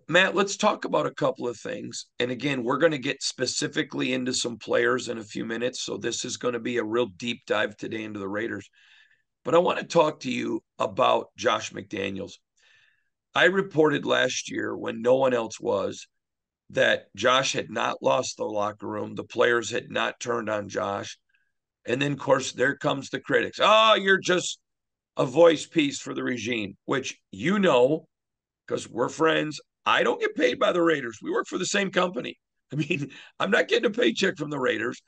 Matt, let's talk about a couple of things. And again, we're going to get specifically into some players in a few minutes. So this is going to be a real deep dive today into the Raiders. But I want to talk to you about Josh McDaniels. I reported last year when no one else was that Josh had not lost the locker room. The players had not turned on Josh. And then, of course, there comes the critics. Oh, you're just a voice piece for the regime, which you know, because we're friends. I don't get paid by the Raiders. We work for the same company. I mean, I'm not getting a paycheck from the Raiders.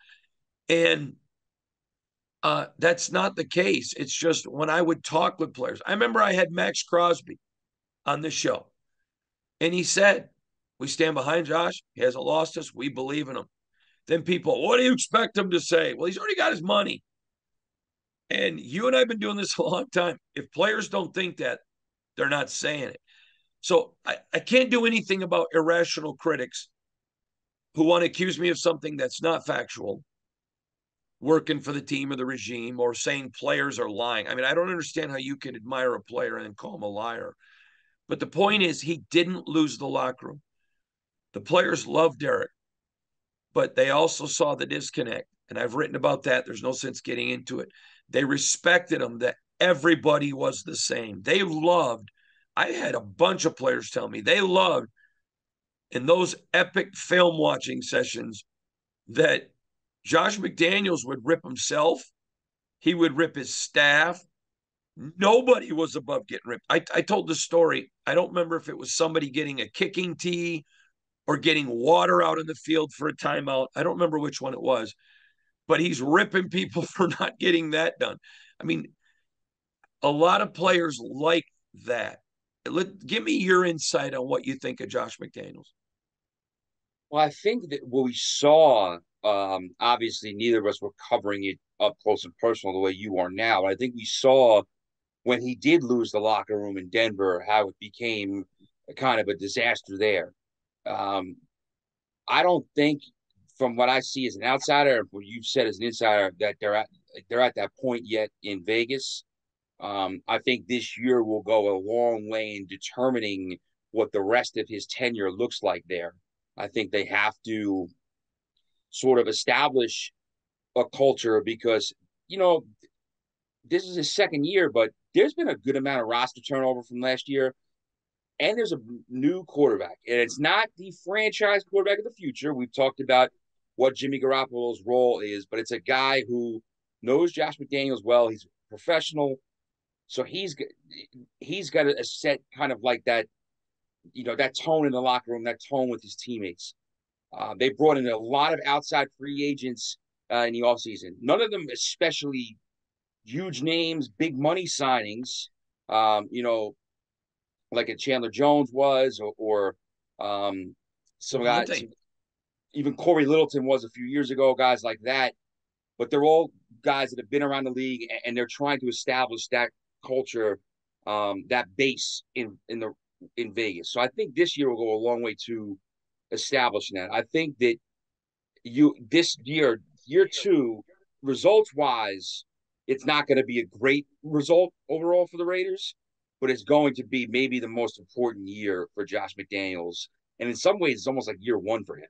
And that's not the case. It's just when I would talk with players. I remember I had Max Crosby on the show, and he said, we stand behind Josh. He hasn't lost us. We believe in him. Then people, what do you expect him to say? Well, he's already got his money. And you and I have been doing this a long time. If players don't think that, they're not saying it. So I can't do anything about irrational critics who want to accuse me of something that's not factual, working for the team or the regime, or saying players are lying. I mean, I don't understand how you can admire a player and then call him a liar. But the point is, he didn't lose the locker room. The players loved Derek, but they also saw the disconnect. And I've written about that. There's no sense getting into it. They respected him, that everybody was the same. They loved, I had a bunch of players tell me they loved in those epic film watching sessions that Josh McDaniels would rip himself. He would rip his staff. Nobody was above getting ripped. I told the story. I don't remember if it was somebody getting a kicking tee or getting water out in the field for a timeout. I don't remember which one it was, but he's ripping people for not getting that done. I mean, a lot of players like that. Give me your insight on what you think of Josh McDaniels. Well, I think that what we saw, obviously, neither of us were covering it up close and personal the way you are now. But I think we saw when he did lose the locker room in Denver, how it became a kind of a disaster there. Um, I don't think, from what I see as an outsider, what you've said as an insider, that they're at that point yet in Vegas. I think this year will go a long way in determining what the rest of his tenure looks like there. I think they have to sort of establish a culture because, you know, this is his second year, but there's been a good amount of roster turnover from last year. And there's a new quarterback. And it's not the franchise quarterback of the future. We've talked about what Jimmy Garoppolo's role is, but it's a guy who knows Josh McDaniels well. He's a professional. So he's got a set kind of like that, that tone in the locker room, that tone with his teammates. They brought in a lot of outside free agents in the offseason. None of them especially huge names, big money signings. You know, like a Chandler Jones was, or some guys, Devontae. even Corey Littleton was a few years ago, guys like that. But they're all guys that have been around the league, and they're trying to establish that culture, that base in Vegas. So I think this year will go a long way to establishing that. I think that this year two, results wise, it's not going to be a great result overall for the Raiders, but it's going to be maybe the most important year for Josh McDaniels. And in some ways, it's almost like year one for him.